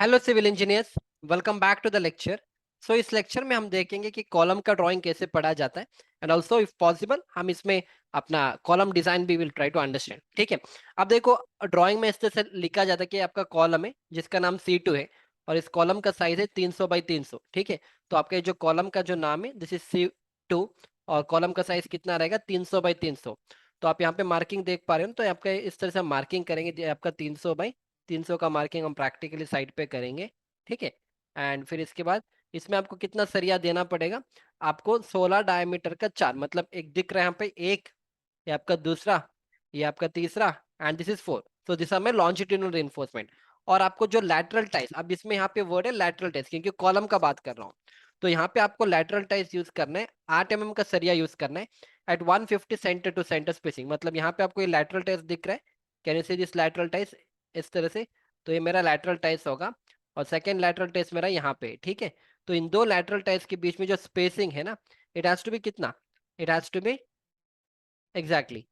Hello civil engineers, welcome back to the lecture. So इस lecture में हम देखेंगे कि कॉलम का ड्राइंग कैसे पढ़ा जाता है एंड ऑल्सो इफ पॉसिबल हम इसमें अपना कॉलम डिजाइन भी विल ट्राई टू अंडरस्टैंड। ठीक है, अब देखो ड्राइंग में इस तरह से लिखा जाता है कि आपका कॉलम है जिसका नाम C2 है और इस कॉलम का साइज है 300 बाई 300। ठीक है, तो आपके जो कॉलम का जो नाम है दिस इज C2 और कॉलम का साइज कितना रहेगा 300 बाई 300। तो आप यहाँ पे मार्किंग देख पा रहे हो, तो आपका इस तरह से मार्किंग करेंगे, ये आपका 300 बाई 300 का मार्किंग हम प्रैक्टिकली साइड पे करेंगे। ठीक है, एंड फिर इसके बाद इसमें आपको कितना सरिया देना पड़ेगा, आपको 16 डायमीटर का चार, मतलब एक दिख रहा है यहाँ पे एक, ये आपका दूसरा, ये आपका तीसरा and this is four. So this are my longitudinal reinforcement. और आपको जो लैटरल टाइस, अब इसमें यहाँ पे वर्ड है लैटरल टाइस क्योंकि कॉलम का बात कर रहा हूँ, तो यहाँ पे आपको लैटरल टाइस यूज करना है, 8 mm का सरिया यूज करना है at 150 centre to centre spacing. मतलब यहाँ पे आपको ये लैटरल टाइस दिख रहा है, can you see this lateral ties, इस तरह से। तो ये मेरा लैटरल टाइस होगा और सेकेंड लैटरल टाइस मेरा यहाँ पे। ठीक है, तो इन दो लैटरल टाइस के बीच में जो स्पेसिंग है ना, इट हैज टू बी कितना, it has to be exactly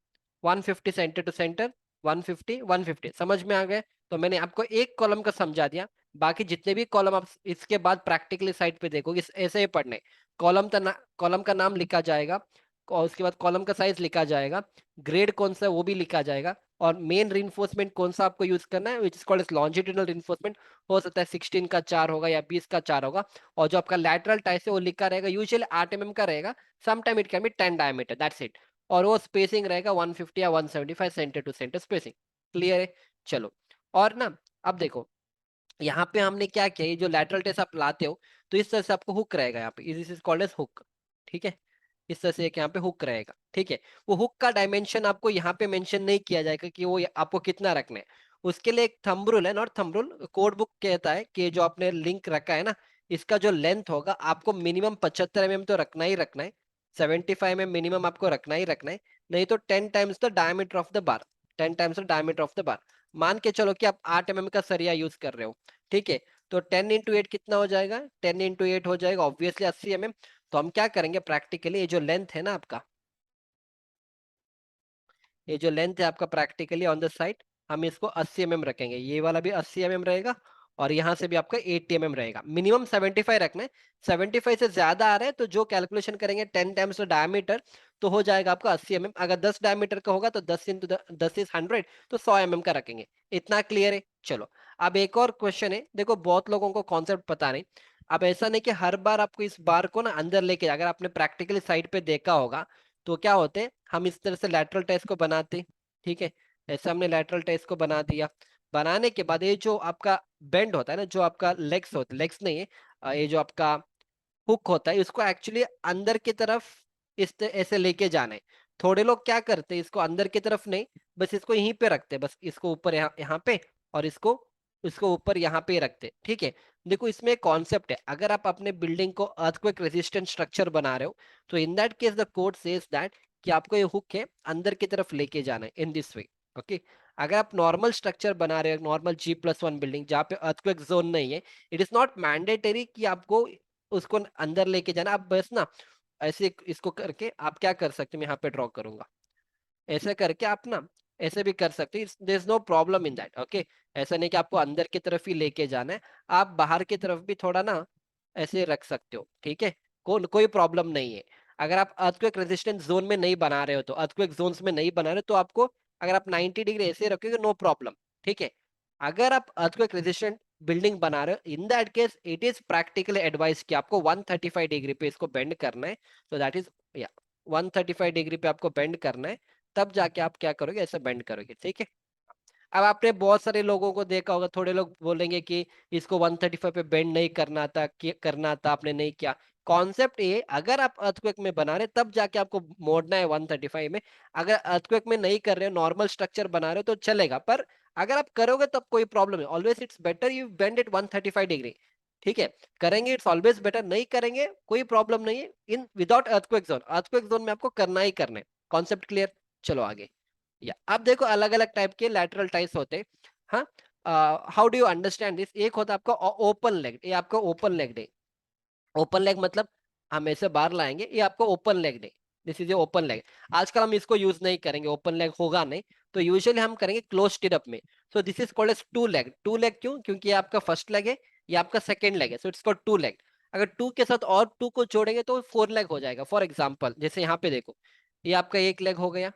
150 centre to centre, 150 150। समझ में आ गए? तो मैंने आपको एक कॉलम का समझा दिया, बाकी जितने भी कॉलम आप इसके बाद प्रैक्टिकली साइड पे देखोगे ऐसे ही पढ़ने। कॉलम का नाम लिखा जाएगा और उसके बाद कॉलम का साइज लिखा जाएगा, ग्रेड कौन सा है वो भी लिखा जाएगा, और मेन रिइंफोर्समेंट कौन सा आपको यूज करना है which is called longitudinal reinforcement. हो सकता है 16 का 4 होगा या 20 का 4 होगा। और जो आपका लैटरल टाइस है वो लिखा रहेगा, यूजुअली 8 mm का रहेगा, sometime it can be 10 diameter, that's it. और वो स्पेसिंग रहेगा 150 या 175 centre to centre spacing. Clear है? चलो, और ना अब देखो यहाँ पे हमने क्या किया, ये जो लैटरल टेस्ट आप लाते हो तो इस तरह से आपको हुक रहेगा यहाँ पे, this is called as hook. ठीक है, इस तरह से एक यहाँ पे हुक रहेगा। ठीक है, वो हुक का डायमेंशन आपको यहाँ पे मेंशन नहीं किया जाएगा कि वो आपको कितना रखना है। उसके लिए एक थंब रूल है, not thumb rule, code book कहता है कि जो आपने लिंक रखा है ना, इसका जो लेंथ होगा आपको मिनिमम 75 mm तो रखना ही रखना है, 75 mm मिनिमम आपको रखना ही रखना है, नहीं तो 10 times the diameter of the bar, 10 times the diameter of the बार। मान के चलो कि आप 8 mm का सरिया यूज कर रहे हो। ठीक है, तो 10 × 8 कितना हो जाएगा, 10 × 8 हो जाएगा ऑब्वियसली 80 mm। तो हम क्या करेंगे प्रैक्टिकली, ये जो लेंथ है ना आपका, ये जो लेंथ है आपका प्रैक्टिकली ऑन द साइड, हम इसको 80 mm रखेंगे, ये वाला भी 80 mm रहेगा और यहाँ से भी आपका 80 mm रहेगा। मिनिमम 75 रखना है, 75 से ज्यादा आ रहा है तो जो कैलकुलेशन करेंगे 10 टाइम्स डायमीटर तो हो जाएगा आपका 80 mm। अगर 10 डायमीटर का होगा तो 10 इज 100, तो 100 mm का रखेंगे। इतना क्लियर है? चलो, अब एक और क्वेश्चन है, देखो बहुत लोगों को कॉन्सेप्ट पता नहीं। अब ऐसा नहीं कि हर बार आपको इस बार को ना अंदर लेके, अगर आपने प्रैक्टिकली साइड पे देखा होगा तो क्या होते हैं, हम इस तरह से लैटरल टेस्ट को बनाते। ठीक है, ऐसे हमने लैटरल टेस्ट को बना दिया, बनाने के बाद ये जो आपका बेंड होता है ना, जो आपका लेग्स होते, लेग्स नहीं है, ये जो आपका हुक होता है, इसको एक्चुअली अंदर की तरफ ऐसे लेके जाना है। थोड़े लोग क्या करते हैं, इसको अंदर की तरफ नहीं, बस इसको यहीं पे रखते हैं, बस इसको ऊपर यहाँ यहाँ पे, और इसको इसको ऊपर यहाँ पे रखते हैं। ठीक है, देखो इसमें एक कॉन्सेप्ट है, अगर आप अपने बिल्डिंग को अर्थक्वेक रेजिस्टेंट स्ट्रक्चर बना रहे हो तो इन that case the code says that कि आपको ये हुक है अंदर की तरफ लेके जाना है इन दिस वे। ओके, अगर आप नॉर्मल स्ट्रक्चर बना रहे हो, नॉर्मल G+1 बिल्डिंग जहाँ पे अर्थक्वेक जोन नहीं है, इट इज नॉट मैंडेटरी कि आपको उसको अंदर लेके जाना। आप बस ना ऐसे इसको करके आप क्या कर सकते हो, मैं यहाँ पे ड्रॉ करूंगा, ऐसे करके आप ना ऐसे भी कर सकते हो, there is no problem in that. Okay, ऐसा नहीं कि आपको अंदर की तरफ ही लेके जाना है, आप बाहर की तरफ भी थोड़ा ना ऐसे रख सकते हो। ठीक है, कोई प्रॉब्लम नहीं है। अगर आप अर्थक्वेक रेजिस्टेंट जोन में नहीं बना रहे हो, तो अर्थक्वेक जोन्स में नहीं बना रहे हो तो आपको, अगर आप 90 डिग्री ऐसे रखोगे नो प्रॉब्लम। ठीक है, अगर आप अर्थक्वेक रेजिस्टेंट बिल्डिंग बना रहे हो, इन that case it is practically advice कि आपको 135 डिग्री पे इसको बेंड करना है। तो दैट इज, या 135 डिग्री पे आपको बेंड करना है, तब जाके आप क्या करोगे, ऐसे बेंड करोगे। ठीक है, अब आपने बहुत सारे लोगों को देखा होगा, थोड़े लोग बोलेंगे कि इसको 135 पे बेंड नहीं करना था, करना था आपने नहीं किया। कॉन्सेप्ट ये, अगर आप अर्थक्वेक में बना रहे तब जाके आपको मोड़ना है 135 में। अगर अर्थक्वेक में नहीं कर रहे हो, नॉर्मल स्ट्रक्चर बना रहे हो तो चलेगा, पर अगर आप करोगे तब कोई प्रॉब्लम है, always it's better you bend it 135 degree. ठीक है, करेंगे इट्स ऑलवेज बेटर, नहीं करेंगे कोई प्रॉब्लम नहीं है in without earthquake zone. Earthquake zone में आपको करना ही करना है। Concept clear? चलो आगे। या अब देखो अलग अलग टाइप के लैटरल टाइस होते हैं। हाँ, how do you understand this? एक होता है आपका ओपन लेग, ये आपका ओपन लेग है। ओपन लेग मतलब हम ऐसे बाहर लाएंगे, ये आपका ओपन लेग है। This is a open leg. आजकल हम इसको यूज नहीं करेंगे, ओपन लेग होगा नहीं, तो यूजुअली हम करेंगे क्लोज स्टिरअप में। So this is called as two leg. Two leg क्यों? क्योंकि ये आपका फर्स्ट लेग है, ये आपका सेकंड लेग है, so it's called two leg. अगर टू के साथ और टू को जोड़ेंगे तो फोर लेग हो जाएगा। फॉर एग्जाम्पल जैसे यहाँ पे देखो, ये आपका एक लेग हो गया,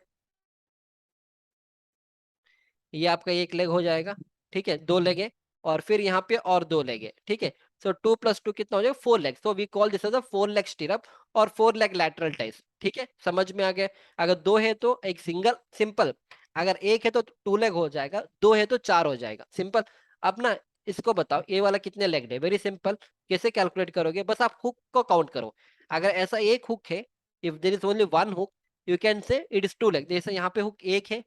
ये आपका एक लेग हो जाएगा, ठीक है, दो लेग है, और फिर यहाँ पे और दो लेग है, ठीक है। सो टू प्लस टू कितना हो जाएगा? Four leg. So we call this as a four leg stirrup और फोर लेग लैटरल टाइस, ठीक है, समझ में आ गया? अगर दो है तो एक सिंगल सिंपल, अगर एक है तो टू लेग हो जाएगा, दो है तो चार हो जाएगा, सिंपल। अब ना इसको बताओ ये वाला कितने लेग है? वेरी सिंपल, कैसे कैलकुलेट करोगे? बस आप हुक को काउंट करो। अगर ऐसा एक हुक है, if there is only one hook, you can say it is two leg. जैसे यहाँ पे हुक एक है,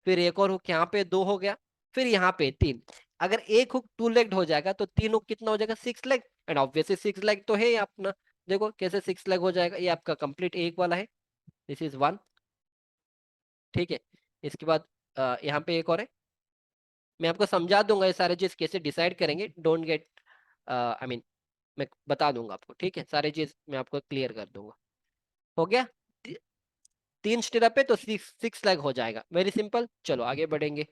फिर एक और हुक यहाँ पे दो हो गया, फिर यहाँ पे तीन। अगर एक हुक टू लेग्ड हो जाएगा तो तीन हुक कितना हो जाएगा? Six leg. And obviously six leg तो है ही अपना। देखो कैसे सिक्स लेग हो जाएगा, ये आपका कंप्लीट एक वाला है, दिस इज वन, ठीक है। इसके बाद यहाँ पे एक और है, मैं आपको समझा दूंगा ये सारे चीज कैसे डिसाइड करेंगे, डोंट गेट आई मीन, मैं बता दूंगा आपको, ठीक है, सारी चीज मैं आपको क्लियर कर दूंगा। हो गया? ती, तीन स्टिरअप है तो सिक्स सिक्स लेग हो जाएगा, वेरी सिंपल। चलो आगे बढ़ेंगे।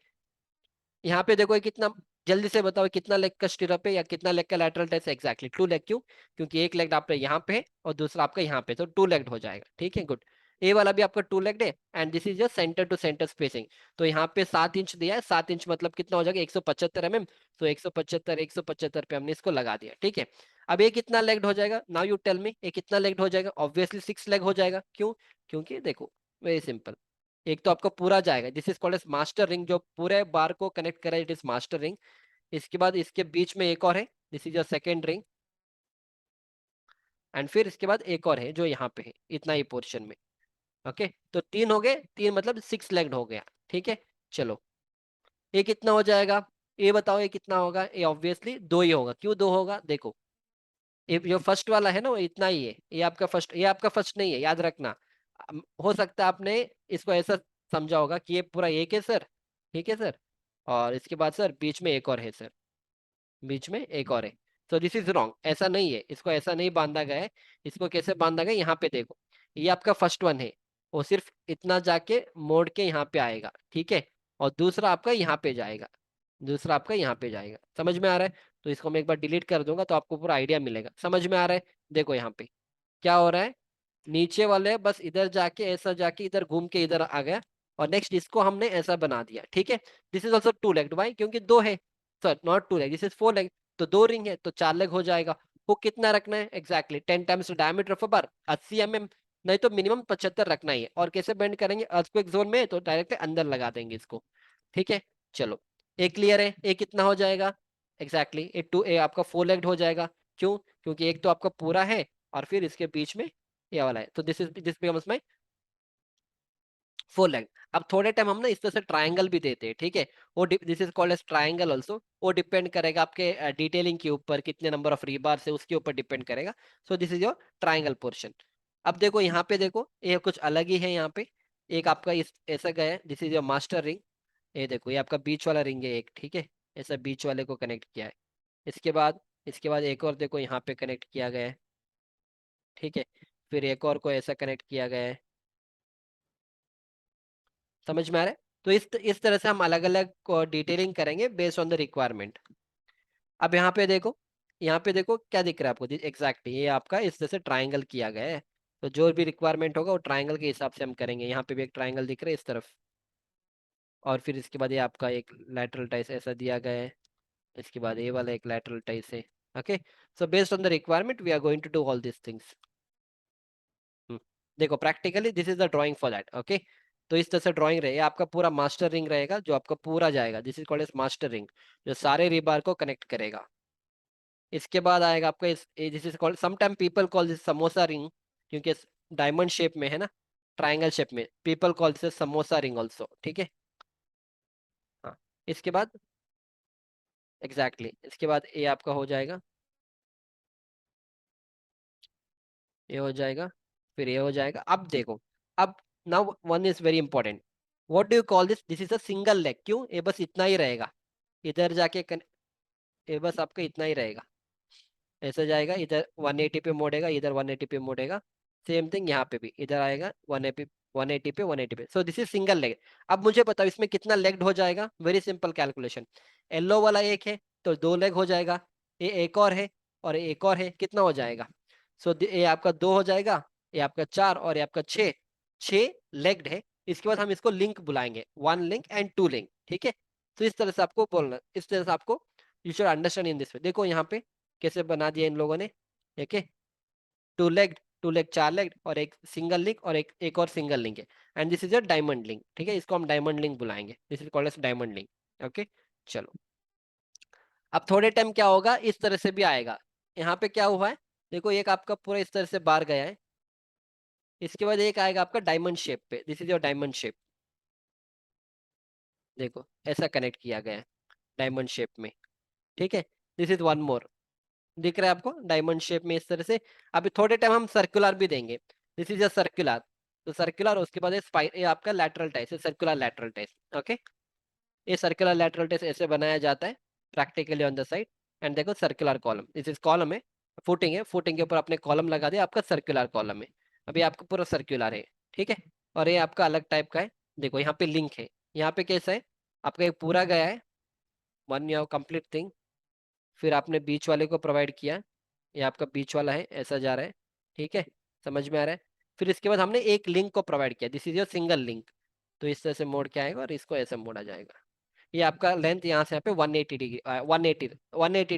यहाँ पे देखो ये कितना, जल्दी से बताओ कितना लेग का स्टिरअप है या कितना लेग का lateral test? Exactly two leg. क्यों? क्योंकि एक लेग आपका यहाँ पे है और दूसरा आपका यहाँ पे, तो टू लेग्ड हो जाएगा, ठीक है, गुड। ए वाला भी आपका टू लेग्ड है, and this is your centre to centre spacing. तो यहाँ पे 7 इंच दिया है, 7 इंच मतलब कितना हो जाएगा? 175 mm। तो 175 पे हमने इसको लगा दिया, ठीक है। अब ये कितना लेग्ड हो जाएगा? नाउ यू टेल मी, ये कितना लेग्ड हो जाएगा? ऑब्वियसली सिक्स लेग हो जाएगा। क्यों? क्योंकि देखो वेरी सिंपल, एक तो आपका पूरा जाएगा, this is called as master ring, जो पूरे बार को कनेक्ट करे, इट इज मास्टर रिंग। इसके बाद इसके बीच में एक और है, this is your second ring, and फिर इसके बाद एक और है जो यहाँ पे है, इतना ही पोर्शन में। ओके, तो तीन हो गए, तीन मतलब सिक्स लेग्ड हो गया, ठीक है। चलो ये कितना हो जाएगा? ये बताओ ये कितना होगा? ये ऑब्वियसली दो ही होगा। क्यों दो होगा? देखो ये जो फर्स्ट वाला है ना वो इतना ही है, ये आपका फर्स्ट, ये आपका फर्स्ट नहीं है, याद रखना। हो सकता है आपने इसको ऐसा समझा होगा कि ये पूरा एक है सर, ठीक है सर, और इसके बाद सर बीच में एक और है सर, बीच में एक और है। तो दिस इज रॉन्ग, ऐसा नहीं है, इसको ऐसा नहीं बांधा गया है। इसको कैसे बांधा गया? यहाँ पे देखो, ये आपका फर्स्ट वन है, वो सिर्फ इतना जाके मोड़ के यहाँ पे आएगा, ठीक है, और दूसरा आपका यहाँ पे जाएगा, दूसरा आपका यहाँ पे जाएगा। समझ में आ रहा है? तो इसको मैं एक बार डिलीट कर दूंगा तो आपको पूरा आइडिया मिलेगा। समझ में आ रहा है? देखो यहाँ पे क्या हो रहा है, नीचे वाले बस इधर जाके ऐसा जाके इधर घूम के इधर आ गया, और नेक्स्ट इसको हमने ऐसा बना दिया, ठीक है। This is also two leg, why? क्योंकि दो है, sir not two leg, this is four leg, तो दो रिंग है तो चार लेग हो जाएगा। वो कितना रखना है? Exactly 10 times diameter of a bar, 80 mm, नहीं तो मिनिमम 75 रखना ही है। और कैसे बेंड करेंगे? अर्थक्वेक जोन में तो डायरेक्ट अंदर लगा देंगे इसको, ठीक है। चलो एक क्लियर है, एक कितना हो जाएगा? एग्जैक्टली ए टू, ए आपका फोर लेग्ड हो जाएगा। क्यों? क्योंकि एक तो आपका पूरा है और फिर इसके बीच में ये वाला है, तो this becomes my four leg. अब थोड़े टाइम हम ना इस तरह से ट्रायंगल भी देते हैं, ठीक है। वो this is called as triangle also. वो डिपेंड करेगा आपके डिटेलिंग के ऊपर, कितने नंबर ऑफ रीबार से, उसके ऊपर डिपेंड करेगा। सो this is your triangle portion. अब देखो यहाँ पे देखो, ये कुछ अलग ही है यहाँ पे। एक आपका इस ऐसा गया है, this is your master ring. ये देखो ये आपका बीच वाला रिंग है एक, ठीक है, ऐसा बीच वाले को कनेक्ट किया है। इसके बाद एक और देखो यहाँ पे कनेक्ट किया गया है, ठीक है, फिर एक और को ऐसा कनेक्ट किया गया है। समझ में आ रहा है? तो इस तरह से हम अलग अलग डिटेलिंग करेंगे बेस्ड ऑन द रिक्वायरमेंट। अब यहाँ पे देखो क्या दिख रहा है आपको? एग्जैक्टली ये आपका इस तरह से ट्राइंगल किया गया है। तो जो भी रिक्वायरमेंट होगा वो ट्राइंगल के हिसाब से हम करेंगे। यहाँ पे भी एक ट्राइंगल दिख रहा है इस तरफ, और फिर इसके बाद ये आपका एक लैटरल टाइस ऐसा दिया गया है, इसके बाद ये वाला एक लैटरल टाइस है। Okay, so based on the requirement we are going to do all this things. देखो practically this is the drawing for that, okay. तो इस तरह से ड्राइंग रहेगा, आपका पूरा मास्टर रिंग रहेगा जो आपका पूरा जाएगा, this is called as master ring, जो सारे रिबार को कनेक्ट करेगा। इसके बाद आएगा आपका इस, this is called, sometime people call this samosa ring, क्योंकि डायमंड शेप में है ना, ट्राइंगल शेप में, people call this samosa ring also, ठीक है। हाँ, इसके बाद इसके बाद ये आपका हो जाएगा, ये हो जाएगा, फिर ये हो जाएगा। अब देखो, अब now one is very important, what do you call this? This is a single leg. क्यों? ये बस इतना ही रहेगा, इधर जाके ये बस आपका इतना ही रहेगा, ऐसा जाएगा, इधर 180 पे मोड़ेगा, इधर 180 पे मोड़ेगा, सेम थिंग यहाँ पे भी इधर आएगा 180 180 पे 180 पे। सो दिस इज सिंगल लेग। अब मुझे बताओ इसमें कितना लेग्ड हो जाएगा। Very simple calculation. येलो वाला एक है तो 2 लेग हो जाएगा, ये एक और है और ये एक और है, कितना हो जाएगा। सो ये आपका 2 हो जाएगा, ये आपका 4 और ये आपका 6। 6 लेग्ड है। इसके बाद हम इसको लिंक बुलाएंगे, 1 लिंक एंड 2 लिंक, ठीक है। तो इस तरह से आपको बोलना, इस तरह से आपको you should understand in this वे। देखो यहाँ पे कैसे बना दिया इन लोगों ने, ठीक है। 2 लेग 4 लेग और एक सिंगल लिंक और एक और सिंगल लिंक है। And this is a diamond link, ठीक है। इसको हम डायमंड लिंक बुलाएंगे, this is called as diamond link. Okay, चलो। अब थोड़े टाइम क्या होगा, इस तरह से भी आएगा। यहाँ पे क्या हुआ है, देखो एक आपका पूरा इस तरह से बाहर गया है। इसके बाद एक आएगा आपका डायमंड शेप पे, this is your diamond shape. देखो ऐसा कनेक्ट किया गया है डायमंड शेप में, ठीक है। दिस इज वन मोर, दिख रहा है आपको डायमंड शेप में इस तरह से। अभी थोड़े टाइम हम सर्कुलर भी देंगे, दिस इज अ सर्कुलर। तो सर्कुलर, उसके बाद ये आपका lateral ties, circular lateral ties. Okay, ये सर्कुलर लैटरल टाइस ऐसे बनाया जाता है practically on the side. And देखो circular column, this is column है, फुटिंग है, फुटिंग के ऊपर आपने कॉलम लगा दिया, आपका सर्कुलर कॉलम है। अभी आपका पूरा सर्कुलर है, ठीक है। और ये आपका अलग टाइप का है। देखो यहाँ पे लिंक है, यहाँ पे कैसा है, आपका एक पूरा गया है, वन यू कंप्लीट थिंग। फिर आपने बीच वाले को प्रोवाइड किया, ये आपका बीच वाला है, ऐसा जा रहा है, ठीक है। समझ में आ रहा है। फिर इसके बाद हमने एक लिंक को प्रोवाइड किया, this is your single link. तो इस तरह से मोड़ के आएगा और इसको ऐसे मोड़ा जाएगा। ये आपका लेंथ यहाँ से यहाँ पे 180 डिग्री,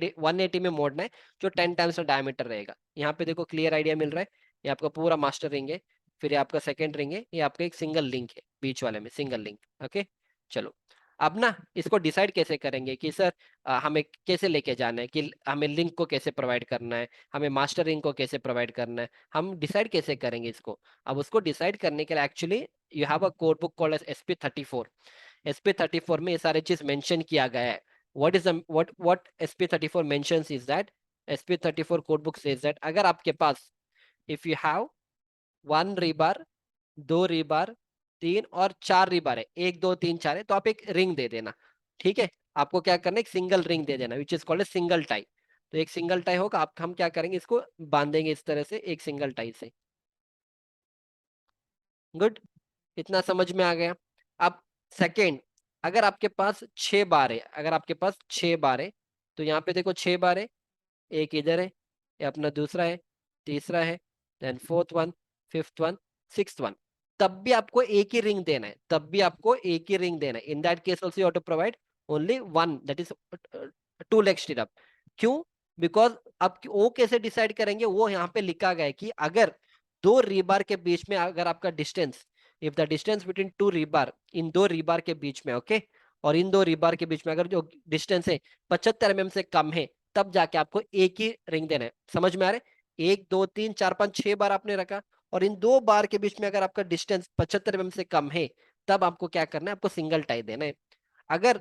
180 में मोड़ना है, जो 10 टाइम्स का डायमीटर रहेगा। यहाँ पे देखो क्लियर आइडिया मिल रहा है। ये आपका पूरा मास्टर रिंग है, फिर ये आपका सेकेंड रिंग है, ये आपका एक सिंगल लिंक है बीच वाले में, सिंगल लिंक। ओके, चलो। अब ना इसको डिसाइड कैसे करेंगे कि सर हमें कैसे लेके जाना है, कि हमें लिंक को कैसे प्रोवाइड करना है, हमें मास्टर रिंग को कैसे प्रोवाइड करना है, हम डिसाइड कैसे करेंगे इसको। अब उसको डिसाइड करने के लिए actually you have a code book called as SP34। SP34 में ये सारे चीज मेंशन किया गया है। what SP34 mentions is that SP34 code book says that अगर आपके पास if you have 1 rebar, 2 rebar, 3 और 4 रीबार है, 1 2 3 4 है, तो आप एक रिंग दे देना, ठीक है। आपको क्या करना है, एक सिंगल रिंग दे देना which is called single tie. तो एक सिंगल टाई होगा, आप हम क्या करेंगे, इसको बांधेंगे इस तरह से एक सिंगल टाई से। गुड, इतना समझ में आ गया। अब सेकेंड, अगर आपके पास 6 बार है, अगर आपके पास 6 बार है, तो यहाँ पे देखो 6 बार है, एक इधर है, ये अपना दूसरा है, तीसरा है, then fourth one, fifth one, sixth one. तब भी आपको एक ही रिंग देना है, तब भी आपको एक ही रिंग देना है। In that case also you have to provide only one, that is 2 leg stirrup. क्यों, बिकॉज आप वो कैसे डिसाइड करेंगे, वो यहाँ पे लिखा गया है कि अगर 2 रीबार के बीच में अगर आपका distance, if the distance between 2 rebar, in 2 rebar के बीच में, ओके, और इन 2 रीबार के बीच में अगर जो डिस्टेंस है 75 mm से कम है, तब जाके आपको एक ही रिंग देना है। समझ में आ रहा है, 1 2 3 4 5 6 बार आपने रखा, और इन 2 बार के बीच में अगर आपका डिस्टेंस 75 mm से कम है, तब आपको क्या करना है, आपको सिंगल टाई देना है। अगर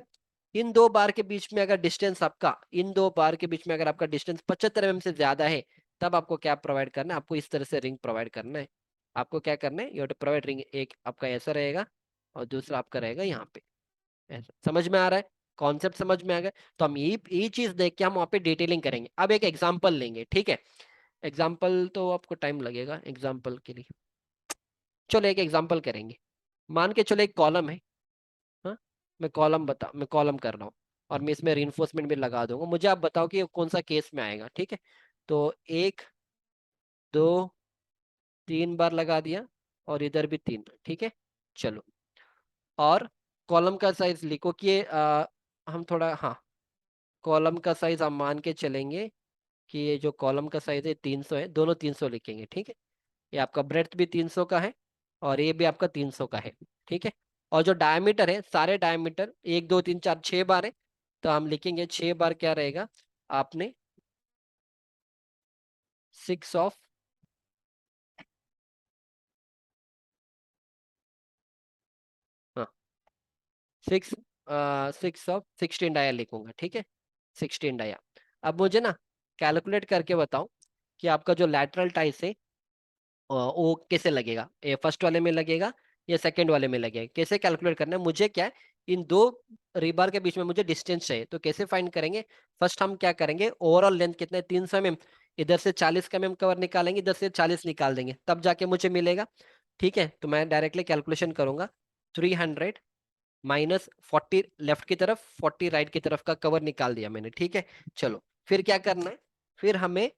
इन 2 बार के बीच में अगर डिस्टेंस आपका, इन 2 बार के बीच में अगर आपका डिस्टेंस 75 mm से ज्यादा है, तब आपको क्या प्रोवाइड करना है, आपको इस तरह से रिंग प्रोवाइड करना है। आपको क्या करना है, you have to provide ring, एक आपका ऐसा रहेगा और दूसरा आपका रहेगा यहाँ पे, ऐसा। समझ में आ रहा है, कॉन्सेप्ट समझ में आ गया। तो हम ये चीज देख के हम वहाँ पे डिटेलिंग करेंगे। अब एक एग्जाम्पल लेंगे, ठीक है। एग्जाम्पल तो आपको टाइम लगेगा एग्जाम्पल के लिए, चलो एक एग्जाम्पल करेंगे। मान के चलो एक कॉलम है, हाँ, मैं कॉलम कर रहा हूँ, और मैं इसमें रीइंफोर्समेंट भी लगा दूंगा। मुझे आप बताओ कि ये कौन सा केस में आएगा, ठीक है। तो 1 2 3 बार लगा दिया, और इधर भी 3, ठीक है। चलो, और कॉलम का साइज लिखो कि हम थोड़ा, हाँ, कॉलम का साइज हम मान के चलेंगे कि ये जो कॉलम का साइज है 300 है, दोनों 300 लिखेंगे, ठीक है। ये आपका ब्रेड्थ भी 300 का है, और ये भी आपका 300 का है, ठीक है। और जो डायमीटर है, सारे डायमीटर 1 2 3 4 6 बार है, तो हम लिखेंगे 6 बार क्या रहेगा, आपने 6 ऑफ, हाँ, 6, 6 ऑफ 16 डाया लिखूंगा, ठीक है। 16 डाया। अब मुझे ना कैलकुलेट करके बताओ कि आपका जो लैटरल टाइस है वो कैसे लगेगा, ये फर्स्ट वाले में लगेगा या सेकंड वाले में लगेगा, कैसे कैलकुलेट करना है मुझे, क्या है, इन 2 रीबार के बीच में मुझे डिस्टेंस चाहिए, तो कैसे फाइंड करेंगे। फर्स्ट हम क्या करेंगे, ओवरऑल लेंथ कितना है, 300 mm। इधर से 40 का mm कवर निकालेंगे, इधर से 40 निकाल देंगे, तब जाके मुझे मिलेगा। ठीक है, तो मैं डायरेक्टली कैलकुलेशन करूंगा। 300 माइनस 40 लेफ्ट की तरफ, 40 राइट की तरफ का कवर निकाल दिया मैंने। ठीक है, चलो फिर क्या करना है, फिर हमें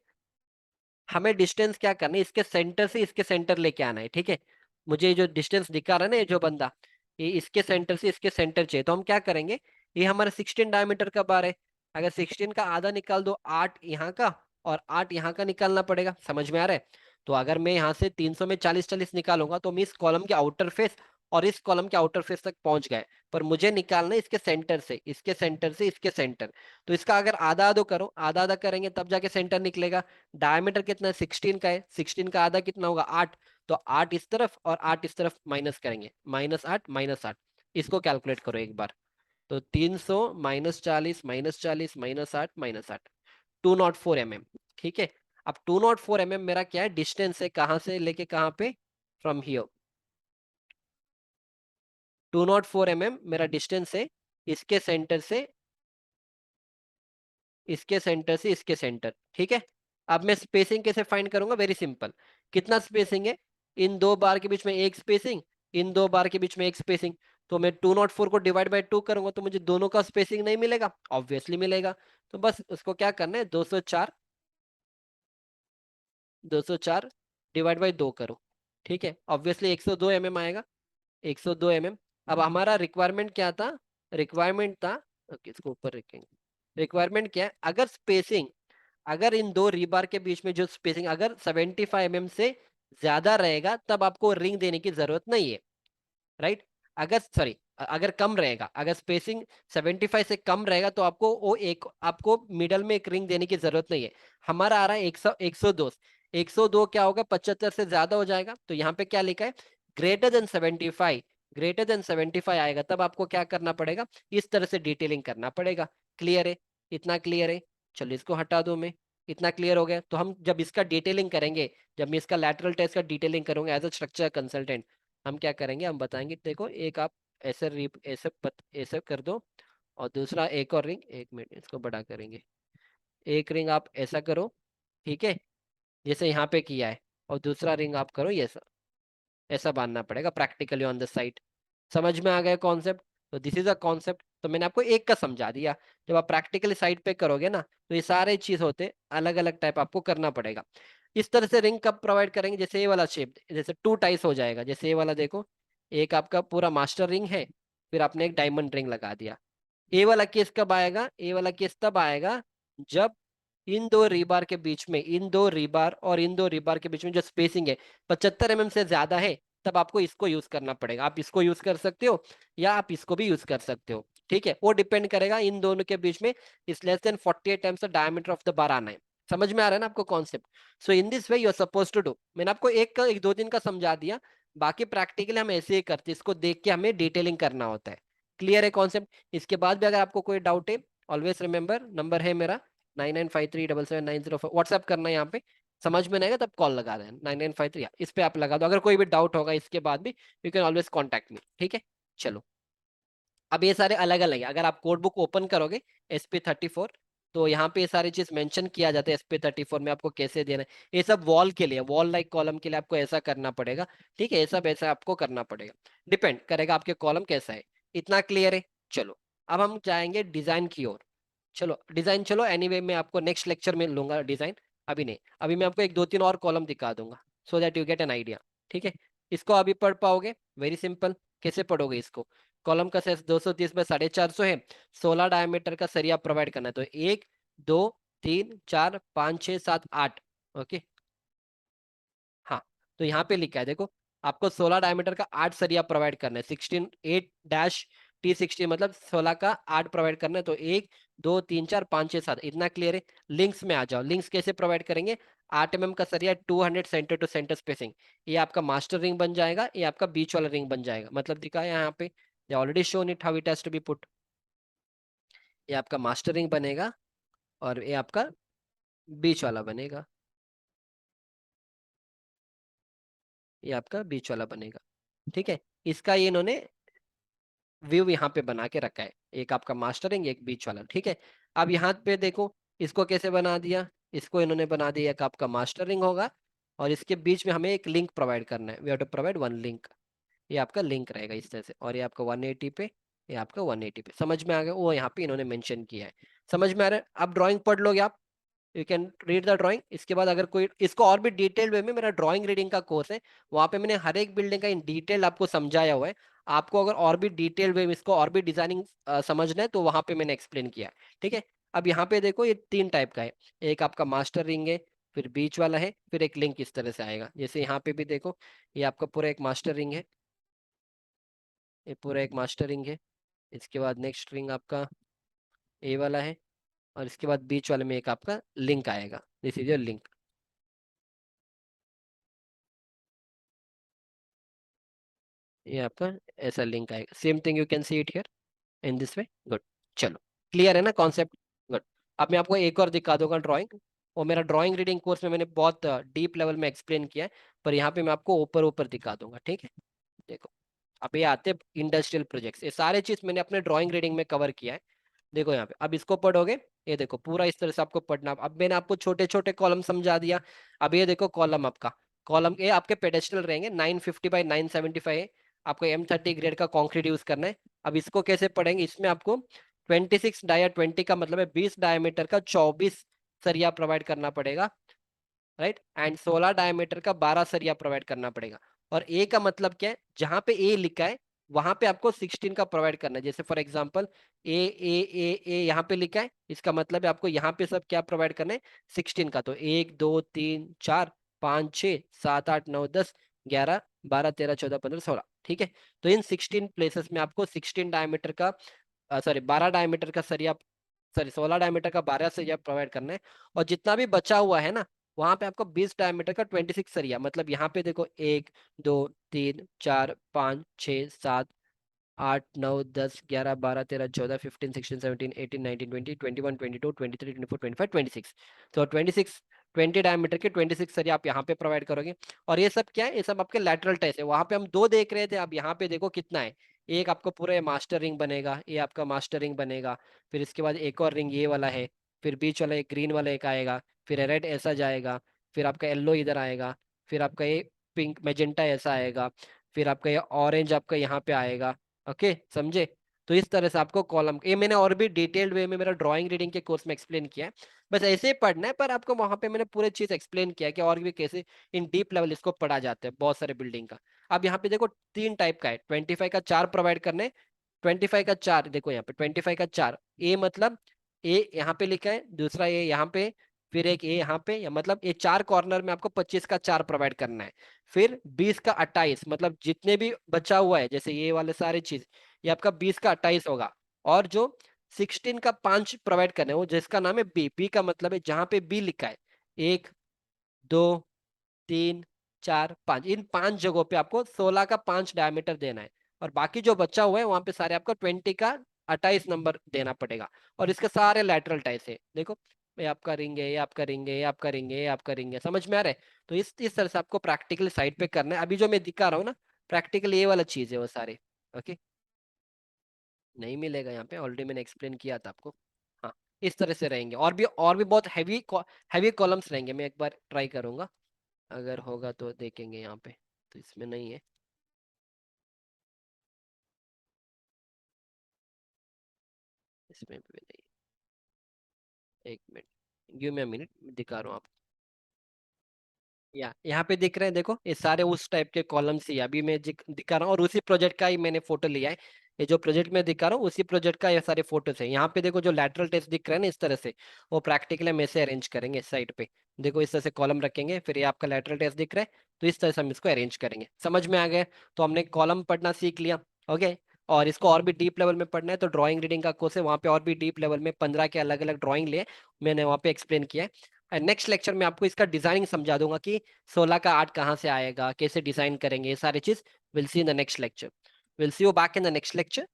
हमें डिस्टेंस क्या करना है, इसके सेंटर से इसके सेंटर लेके आना है। ठीक है, मुझे ये जो डिस्टेंस दिखा रहा है ना, ये जो बंदा, ये इसके सेंटर से इसके सेंटर चाहिए, तो हम क्या करेंगे, ये हमारा 16 डायमीटर का बार है। अगर 16 का आधा निकाल दो, 8 यहाँ का और 8 यहाँ का निकालना पड़ेगा। समझ में आ रहा है? तो अगर मैं यहाँ से 300 में 40 40 निकालूंगा तो मैं इस कॉलम के आउटर फेस और इस कॉलम के आउटर फेस तक पहुंच गए। पर मुझे निकालना है इसके सेंटर से इसके सेंटर से इसके सेंटर। तो इसका अगर आधा आधा करो, आधा आधा करेंगे तब जाके सेंटर निकलेगा। डायमीटर कितना है, 16 का है, 16 का आधा कितना होगा, 8। तो 8 इस तरफ और 8 इस तरफ माइनस करेंगे, -8 -8। इसको कैलकुलेट करो एक बार। तो 300 -40 -8 -8, 204 mm। ठीक है, अब 204 mm मेरा क्या है, डिस्टेंस है कहाँ से लेके कहाँ पे, फ्रॉम हियर। 204 mm मेरा डिस्टेंस है इसके सेंटर से इसके सेंटर से इसके सेंटर। ठीक है, अब मैं स्पेसिंग कैसे फाइंड करूंगा, वेरी सिंपल। कितना स्पेसिंग है, इन दो बार के बीच में एक स्पेसिंग, इन दो बार के बीच में एक स्पेसिंग। तो मैं 204 को डिवाइड बाय 2 करूंगा तो मुझे दोनों का स्पेसिंग नहीं मिलेगा, ऑब्वियसली मिलेगा। तो बस उसको क्या करना है, 204 डिवाइड बाय 2 करो। ठीक है, ऑब्वियसली 102 mm आएगा, 102 mm। अब हमारा रिक्वायरमेंट क्या था, रिक्वायरमेंट था, ओके इसको ऊपर रखेंगे। रिक्वायरमेंट क्या है, अगर स्पेसिंग, अगर इन दो रीबार के बीच में जो स्पेसिंग अगर 75 mm से ज्यादा रहेगा तब आपको रिंग देने की जरूरत नहीं है, राइट। अगर सॉरी, अगर कम रहेगा, अगर स्पेसिंग 75 से कम रहेगा तो आपको मिडल में एक रिंग देने की जरूरत नहीं है। हमारा आ रहा है 102। 102 क्या होगा, 75 से ज्यादा हो जाएगा। तो यहाँ पे क्या लिखा है, ग्रेटर देन 75। ग्रेटर देन 75 आएगा तब आपको क्या करना पड़ेगा, इस तरह से डिटेलिंग करना पड़ेगा। क्लियर है, इतना क्लियर है। चलो इसको हटा दो मैं, इतना क्लियर हो गया। तो हम जब इसका डिटेलिंग करेंगे, जब मैं इसका लैटरल टेस्ट का डिटेलिंग करूंगा एज अ स्ट्रक्चर कंसल्टेंट, हम क्या करेंगे, हम बताएंगे देखो एक आप ऐसे कर दो, और दूसरा एक और रिंग, एक मिनट इसको बड़ा करेंगे, एक रिंग आप ऐसा करो। ठीक है, जैसे यहाँ पे किया है, और दूसरा रिंग आप करो ये ऐसा, ऐसा बांधना पड़ेगा प्रैक्टिकली ऑन द साइड। समझ में आ गया कॉन्सेप्ट? तो दिस इज अ कॉन्सेप्ट। तो मैंने आपको एक का समझा दिया, जब आप प्रैक्टिकली साइड पे करोगे ना तो ये सारे चीज होते अलग अलग टाइप आपको करना पड़ेगा। इस तरह से रिंग कब प्रोवाइड करेंगे, जैसे ये वाला शेप, जैसे टू टाइप्स हो जाएगा। जैसे ये वाला देखो, एक आपका पूरा मास्टर रिंग है, फिर आपने एक डायमंड रिंग लगा दिया। ए वाला केस कब आएगा, ए वाला केस तब आएगा जब इन दो रीबार के बीच में, इन दो रीबार और इन दो रीबार के बीच में जो स्पेसिंग है 75 mm से ज्यादा है, तब आपको इसको यूज करना पड़ेगा। आप इसको यूज कर सकते हो या आप इसको भी यूज कर सकते हो। ठीक है, वो डिपेंड करेगा इन दोनों के बीच में इस less than 48 times the diameter of the bar आना है। समझ में आ रहा है ना आपको concept? So in this way you are suppose to do. मैंने आपको एक दो दिन का समझा दिया, बाकी प्रैक्टिकली हम ऐसे ही करते हैं, इसको देख के हमें डिटेलिंग करना होता है। क्लियर है कॉन्सेप्ट? इसके बाद भी अगर आपको कोई डाउट है, ऑलवेज रिमेंबर नंबर है मेरा 99537790। व्हाट्सएप करना है यहाँ पे, समझ में नहीं आएगा तब कॉल लगा देना 9953, इस पे आप लगा दो। अगर कोई भी डाउट होगा इसके बाद भी, you can always contact me. ठीक है, चलो अब ये सारे अलग अलग है। अगर आप कोड बुक ओपन करोगे SP34, तो यहाँ पे ये सारी चीज मेंशन किया जाता है SP34 में आपको कैसे देना है। ये सब वॉल के लिए, वॉल लाइक कॉलम के लिए आपको ऐसा करना पड़ेगा। ठीक है, ये सब ऐसा आपको करना पड़ेगा, डिपेंड करेगा आपके कॉलम कैसा है। इतना क्लियर है? चलो अब हम जाएंगे डिजाइन की ओर। चलो डिजाइन, चलो एनीवे मैं आपको नेक्स्ट लेक्चर में लूंगा डिजाइन, अभी नहीं। अभी मैं आपको एक दो तीन और कॉलम दिखा दूंगा so that you get an idea. ठीक है, इसको अभी पढ़ पाओगे? Very simple. कैसे पढ़ोगे इसको, कॉलम का साइज 230 बाय 450 है, 16 डायमीटर का सरिया प्रोवाइड करना है। तो 1 2 3 4 5 6 7 8। ओके, हाँ, तो यहाँ पे लिखा है देखो, आपको 16 डायमीटर का 8 सरिया प्रोवाइड करना है। 16 8-T16 मतलब 16 का 8 प्रोवाइड करना है। तो 1 2 3 4 5 6 7, इतना क्लियर है। लिंक्स में आ जाओ, लिंक्स कैसे प्रोवाइड करेंगे, 8 mm का सरिया, 200 सेंटर टू सेंटर स्पेसिंग। ये आपका मास्टर रिंग बन जाएगा, ये आपका बीच वाला रिंग बन जाएगा। मतलब दिखा है यहाँ पे, already shown it how it has to be put. ये आपका मास्टर रिंग बनेगा और ये आपका बीच वाला बनेगा, ये आपका बीच वाला बनेगा। ठीक है, इसका ये इन्होंने व्यू यहाँ पे बना के रखा है, एक आपका मास्टरिंग एक बीच वाला। ठीक है, अब यहाँ पे देखो इसको कैसे बना दिया, इसको इन्होंने बना दिया एक आपका मास्टर रिंग होगा, और इसके बीच में हमें एक लिंक प्रोवाइड करना है, we have to provide one link. ये आपका लिंक रहेगा इस तरह से, और ये आपका 180 पे, ये आपका 180 पे। समझ में आ गया? वो यहाँ पे इन्होंने मेंशन किया है। समझ में आ रहा है? आप ड्राइंग पढ़ लोगे आप, you can read the drawing. इसके बाद अगर कोई इसको और भी डिटेल वे में, मेरा ड्राइंग रीडिंग का कोर्स है, वहाँ पे मैंने हर एक बिल्डिंग का इन डिटेल आपको समझाया हुआ है। आपको अगर और भी डिटेल वे में इसको और भी डिजाइनिंग समझना है तो वहाँ पे मैंने एक्सप्लेन किया है, ठीक है। अब यहाँ पे देखो ये तीन टाइप का है, एक आपका मास्टर रिंग है, फिर बीच वाला है, फिर एक लिंक इस तरह से आएगा। जैसे यहाँ पे भी देखो, ये आपका पूरा एक मास्टर रिंग है, ये पूरा एक मास्टर रिंग है। इसके बाद नेक्स्ट रिंग आपका ए वाला है, और इसके बाद बीच वाले में एक आपका लिंक आएगा, दिस इज योर लिंक। ये आपका ऐसा लिंक आएगा, same thing you can see it here in this way. Good. चलो, क्लियर है ना कॉन्सेप्ट? गुड। अब मैं आपको एक और दिखा दूंगा ड्राइंग। वो मेरा ड्राइंग रीडिंग कोर्स में मैंने बहुत डीप लेवल में एक्सप्लेन किया है, पर यहाँ पे मैं आपको ऊपर ऊपर दिखा दूंगा, ठीक है। देखो, अब ये आते इंडस्ट्रियल प्रोजेक्ट्स, ये सारे चीज मैंने अपने ड्राइंग रीडिंग में कवर किया है। देखो यहाँ पे, अब इसको पढ़ोगे, ये देखो पूरा इस तरह से आपको पढ़ना। अब मैंने आपको छोटे छोटे कॉलम समझा दिया। अब ये देखो कॉलम आपका, कॉलम ए आपके पेडेस्टल रहेंगे, 950 बाई 975 है। आपको M30 ग्रेड का कंक्रीट यूज करना है। अब इसको कैसे पढ़ेंगे, इसमें आपको 26 डाया 20 का मतलब है 20 डायमीटर का 24 सरिया प्रोवाइड करना पड़ेगा, राइट। एंड 16 डायमीटर का 12 सरिया प्रोवाइड करना पड़ेगा। और ए का मतलब क्या है, जहां पे ए लिखा है वहां पे आपको 16 का प्रोवाइड करना है। जैसे फॉर एग्जांपल ए यहाँ पे लिखा है, इसका मतलब है आपको यहाँ पे सब क्या प्रोवाइड करना है, 16 का। तो 1 2 3 4 5 6 7 8 9 10 11 12 13 14 15 16, ठीक है। तो इन 16 प्लेसेस में आपको 16 डायमीटर का, सॉरी 12 डायमीटर का सरिया, सॉरी 16 डायमीटर का 12 सरिया प्रोवाइड करना है। और जितना भी बचा हुआ है ना, वहां पे आपको 20 डायमीटर का 26 सरिया, मतलब यहाँ पे देखो 1 2 3 4 5 6 7 8 9 10 11 12 13 14 15 16 17 18 19 20 21 22 23 24 25 26। तो 20 डायमीटर के 26 सरिया आप यहाँ पे प्रोवाइड करोगे। और ये सब क्या है, ये सब आपके लैटरल टेस्ट है। वहां पे हम दो देख रहे थे, अब यहाँ पे देखो कितना है। एक आपको पूरा मास्टर रिंग बनेगा, ये आपका मास्टर रिंग बनेगा। फिर इसके बाद एक और रिंग ये वाला है, फिर बीच वाला एक ग्रीन वाला एक आएगा, फिर रेड ऐसा जाएगा, फिर आपका येलो इधर आएगा, फिर आपका ये पिंक मैजेंटा ऐसा आएगा, फिर आपका ये ऑरेंज आपका यहाँ पे आएगा। ओके, समझे? तो इस तरह से आपको कॉलम, ये मैंने और भी डिटेल्ड वे में मेरा ड्राइंग रीडिंग के कोर्स में एक्सप्लेन किया है। बस ऐसे ही पढ़ना है, पर आपको वहां पे मैंने पूरे चीज एक्सप्लेन किया है कि और भी कैसे इन डीप लेवल इसको पढ़ा जाता है बहुत सारे बिल्डिंग का। अब यहाँ पे देखो तीन टाइप का है, 25 का 4 प्रोवाइड करने। 25 का 4 देखो यहाँ पे, 25 का 4 ए मतलब, ए यहाँ पे लिखा है, दूसरा ए यहाँ पे, फिर एक ए यहाँ पे, या मतलब ये चार कॉर्नर में आपको 25 का 4 प्रोवाइड करना है। फिर 20 का 28, मतलब जितने भी बचा हुआ है जैसे ये वाले सारे चीज, ये आपका 20 का 28 होगा। और जो 16 का 5 प्रोवाइड करना है, वो जिसका नाम है बी, बी का मतलब है जहां पे बी लिखा है, 1 2 3 4 5, इन 5 जगहों पे आपको 16 का 5 डायमीटर देना है। और बाकी जो बचा हुआ है वहां पे सारे आपको 20 का 28 नंबर देना पड़ेगा। और इसके सारे लैटरल टाइस है, देखो ये आपका रिंग है, ये आपका रिंग है, ये आपका रिंग है, ये आपका रिंग है। समझ में आ रहा है? तो इस तरह से आपको प्रैक्टिकल साइड पे करना है। अभी जो मैं दिखा रहा हूँ ना, प्रैक्टिकल ये वाला चीज है वो सारे। ओके, नहीं मिलेगा यहाँ पे, ऑलरेडी मैंने एक्सप्लेन किया था आपको। हाँ, इस तरह से रहेंगे, और भी बहुत हैवी हैवी कॉलम्स रहेंगे। मैं एक बार ट्राई करूंगा, अगर होगा तो देखेंगे यहाँ पे। तो इसमें नहीं है, इसमें भी नहीं है। एक minute, give me a minute, दिखा रहा हूँ आपको। यहाँ पे दिख रहे हैं, देखो ये सारे उस टाइप के कॉलम्स ही अभी मैं दिखा रहा हूँ, और उसी प्रोजेक्ट का ही मैंने फोटो लिया है। ये जो प्रोजेक्ट में दिखा रहा हूँ उसी प्रोजेक्ट का ये सारे फोटोज है। यहाँ पे देखो जो लैटरल टेस्ट दिख रहा है ना इस तरह से, वो प्रैक्टिकल हम ऐसे अरेंज करेंगे साइड पे। देखो इस तरह से कॉलम रखेंगे, फिर ये आपका लैटरल टेस्ट दिख रहा है, तो इस तरह से हम इसको अरेंज करेंगे। समझ में आ गया? तो हमने कॉलम पढ़ना सीख लिया। ओके, और इसको और भी डीप लेवल में पढ़ना है तो ड्राइंग रीडिंग का कोर्स है, वहाँ पे और भी डीप लेवल में 15 के अलग अलग ड्राइंग लिए मैंने वहाँ पे एक्सप्लेन किया है। नेक्स्ट लेक्चर में आपको इसका डिजाइनिंग समझा दूंगा कि 16 का 8 कहाँ से आएगा, कैसे डिजाइन करेंगे, ये सारी चीज will see in the next lecture. Will see you back in the next lecture.